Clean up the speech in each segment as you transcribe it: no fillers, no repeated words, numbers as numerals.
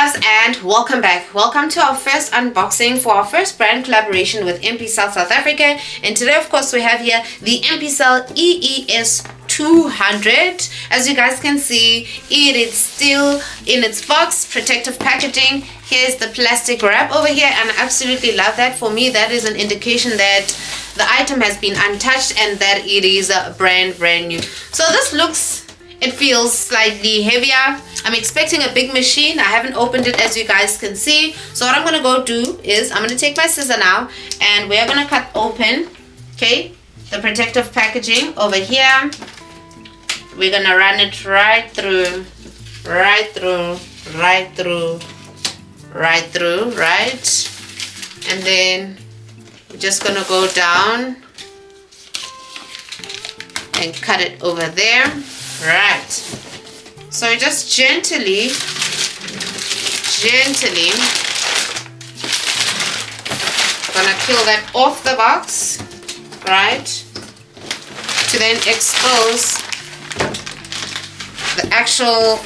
loves, and welcome back. Welcome to our first unboxing for our first brand collaboration with Empisal South Africa. And today, of course, we have here the Empisal EES200. As you guys can see, it is still in its box, protective packaging. Here's the plastic wrap over here, and I absolutely love that. For me, that is an indication that the item has been untouched and that it is brand new. So this looks, it feels slightly heavier. I'm expecting a big machine. I haven't opened it, as you guys can see. So what I'm gonna go do is I'm gonna take my scissor now and we're gonna cut open, okay, the protective packaging over here. We're gonna run it right through, and then we're just gonna go down and cut it over there. Right, so just gently gonna peel that off the box, right, to then expose the actual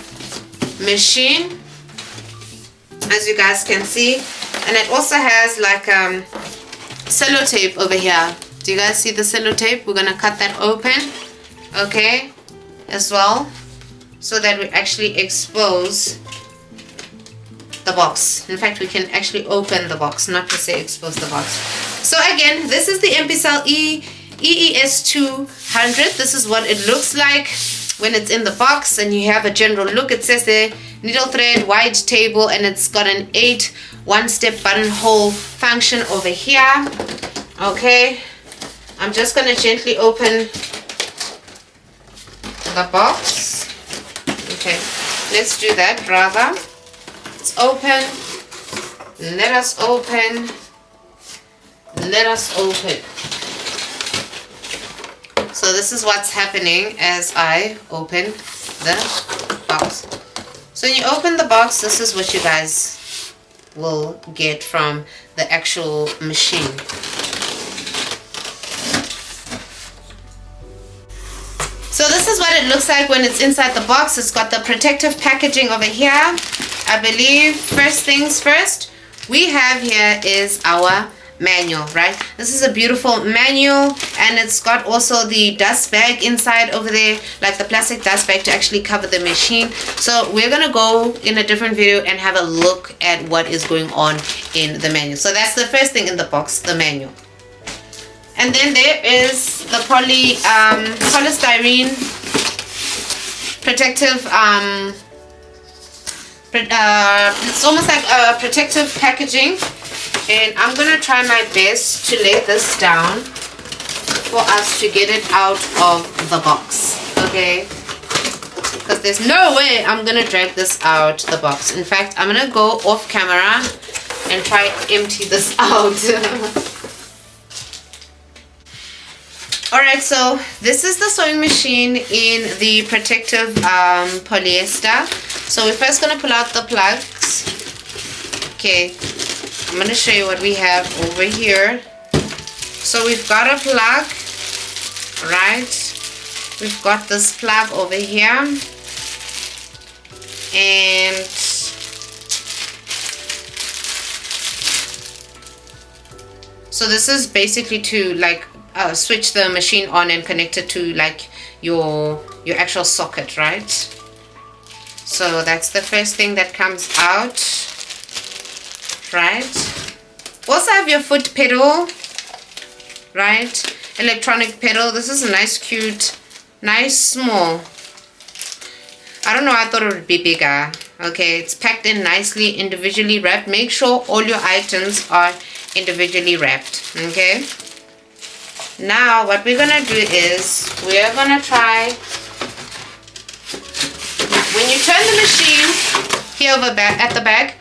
machine, as you guys can see. And it also has like sellotape over here. Do you guys see the sellotape? We're gonna cut that open, okay, as well, so that we actually expose the box. In fact, we can actually open the box, not to say expose the box. So again, this is the Empisal EES200. This is what it looks like when it's in the box, and you have a general look. It says the needle thread wide table, and it's got an 8 one-step buttonhole function over here. Okay, I'm just gonna gently open the box. Okay, let's do that rather. It's open. Let us open. So this is what's happening as I open the box. So when you open the box, this is what you guys will get from the actual machine. So this is what it looks like when it's inside the box. It's got the protective packaging over here. I believe first things first, we have here is our manual, right? This is a beautiful manual, and it's got also the dust bag inside over there, like the plastic dust bag to actually cover the machine. So we're gonna go in a different video and have a look at what is going on in the manual. So that's the first thing in the box, the manual. And then there is the polystyrene protective, it's almost like a protective packaging. And I'm going to try my best to lay this down for us to get it out of the box, okay? Because there's no way I'm going to drag this out the box. In fact, I'm going to go off camera and try to empty this out. Alright, so this is the sewing machine in the protective polyester. So we're first going to pull out the plugs. Okay, I'm going to show you what we have over here. So we've got a plug, right? We've got this plug over here. And so this is basically to like switch the machine on and connect it to like your actual socket, right? So that's the first thing that comes out, right? Also have your foot pedal, right? Electronic pedal. This is a nice, cute, nice, small. I don't know, I thought it would be bigger. Okay, it's packed in nicely, individually wrapped. Make sure all your items are individually wrapped, okay? Now what we're gonna do is we're gonna try, when you turn the machine here over at the back,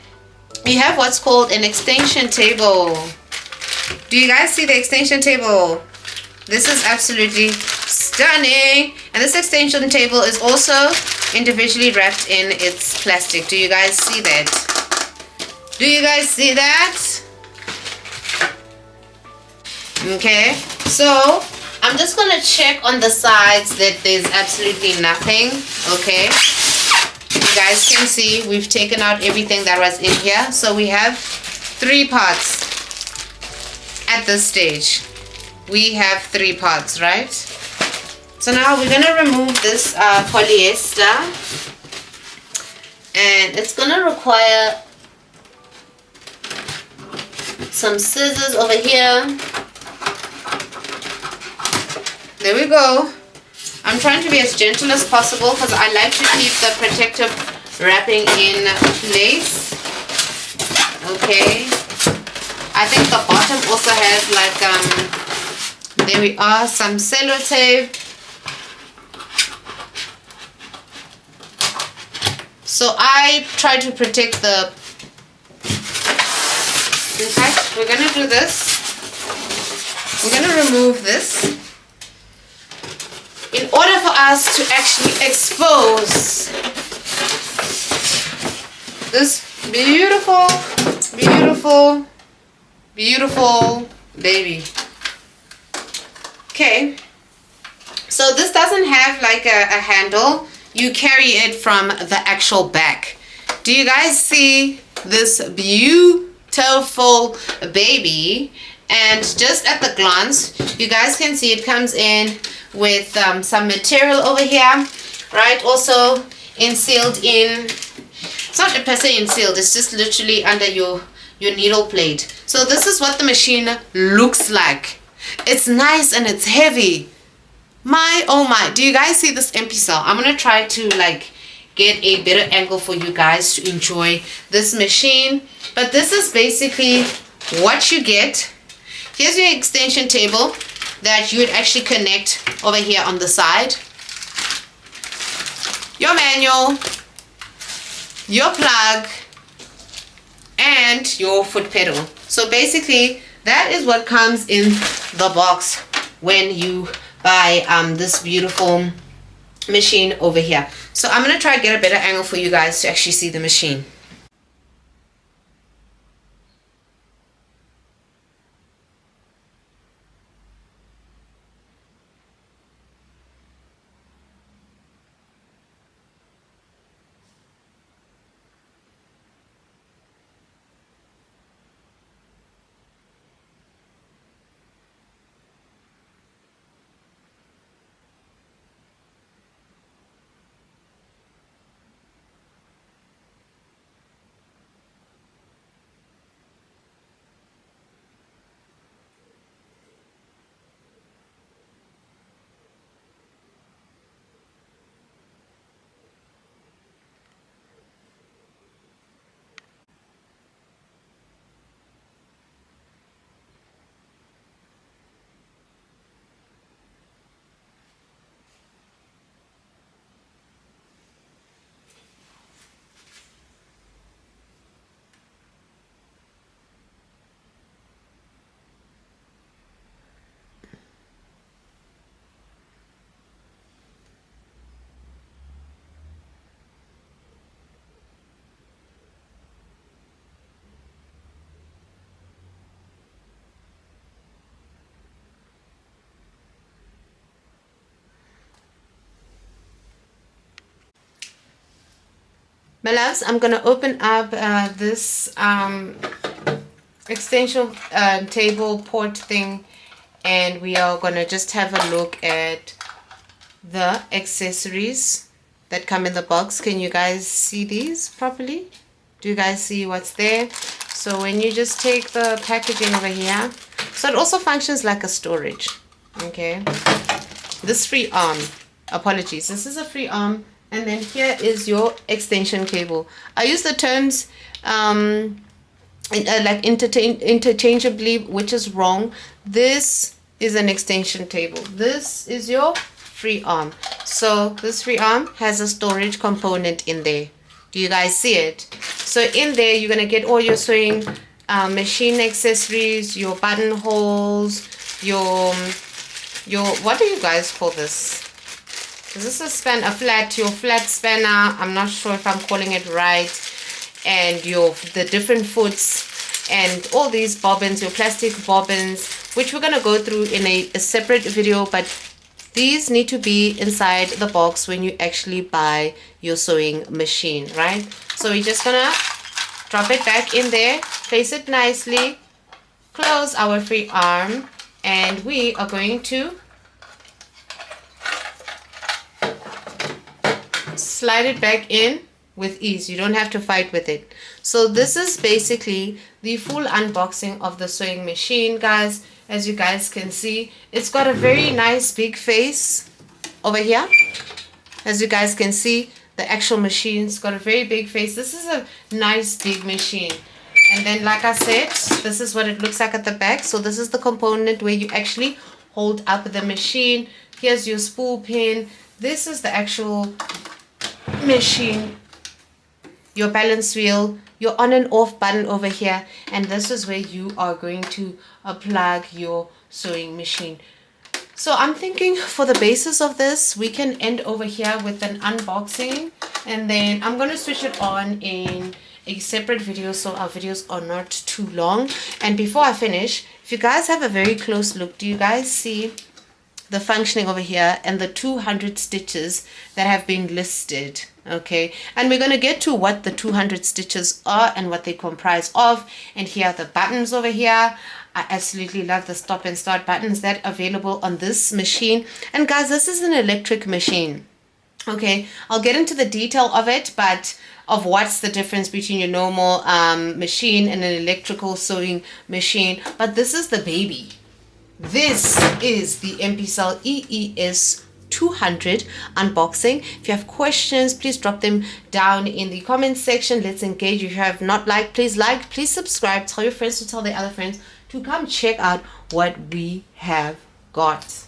you have what's called an extension table. Do you guys see the extension table? This is absolutely stunning. And this extension table is also individually wrapped in its plastic. Do you guys see that? Do you guys see that? Okay, so I'm just gonna check on the sides that there's absolutely nothing. Okay, guys can see, we've taken out everything that was in here. So we have 3 parts at this stage. We have 3 parts, right? So now we're gonna remove this polyester, and it's gonna require some scissors over here. There we go. I'm trying to be as gentle as possible because I like to keep the protective wrapping in place. Okay. I think the bottom also has like there we are, some sellotape. So I try to protect the, in fact, we're going to do this. We're going to remove this in order for us to actually expose this beautiful, beautiful, beautiful baby. Okay, so this doesn't have like a handle. You carry it from the actual back. Do you guys see this beautiful baby? And just at the glance, you guys can see it comes in with some material over here, right? Also sealed in, it's not per se sealed, it's just literally under your needle plate. So this is what the machine looks like. It's nice and it's heavy. My oh my, do you guys see this Empisal? I'm gonna try to like get a better angle for you guys to enjoy this machine. But this is basically what you get. Here's your extension table that you would actually connect over here on the side. Your manual, your plug, and your foot pedal. So basically that is what comes in the box when you buy this beautiful machine over here. So I'm gonna try to get a better angle for you guys to actually see the machine. My loves, I'm going to open up this extension table port thing, and we are going to just have a look at the accessories that come in the box. Can you guys see these properly? Do you guys see what's there? So when you just take the packaging over here, so it also functions like a storage. Okay, this free arm, apologies, this is a free arm. And then here is your extension cable. I use the terms like interchangeably, which is wrong. This is an extension cable. This is your free arm. So this free arm has a storage component in there. Do you guys see it? So in there, you're going to get all your sewing machine accessories, your buttonholes, your what do you guys call this? This is a flat spanner. I'm not sure if I'm calling it right. And the different foots and all these bobbins, your plastic bobbins, which we're going to go through in a separate video. But these need to be inside the box when you actually buy your sewing machine, right? So we're just gonna drop it back in there, place it nicely, close our free arm, and we are going to slide it back in with ease. You don't have to fight with it. So this is basically the full unboxing of the sewing machine, guys. As you guys can see, it's got a very nice big face over here. As you guys can see, the actual machine's got a very big face. This is a nice big machine. And then, like I said, this is what it looks like at the back. So this is the component where you actually hold up the machine. Here's your spool pin. This is the actual machine, your balance wheel, your on and off button over here, and this is where you are going to plug your sewing machine. So I'm thinking for the basis of this, we can end over here with an unboxing, and then I'm going to switch it on in a separate video so our videos are not too long. And before I finish, if you guys have a very close look, do you guys see the functioning over here and the 200 stitches that have been listed? Okay, and we're going to get to what the 200 stitches are and what they comprise of. And here are the buttons over here. I absolutely love the stop and start buttons that are available on this machine. And guys, this is an electric machine. Okay, I'll get into the detail of it, but of what's the difference between your normal machine and an electrical sewing machine. But this is the baby. This is the Empisal EES200 unboxing. If you have questions, please drop them down in the comment section. Let's engage. If you have not liked, please like, please subscribe, tell your friends to tell their other friends to come check out what we have got.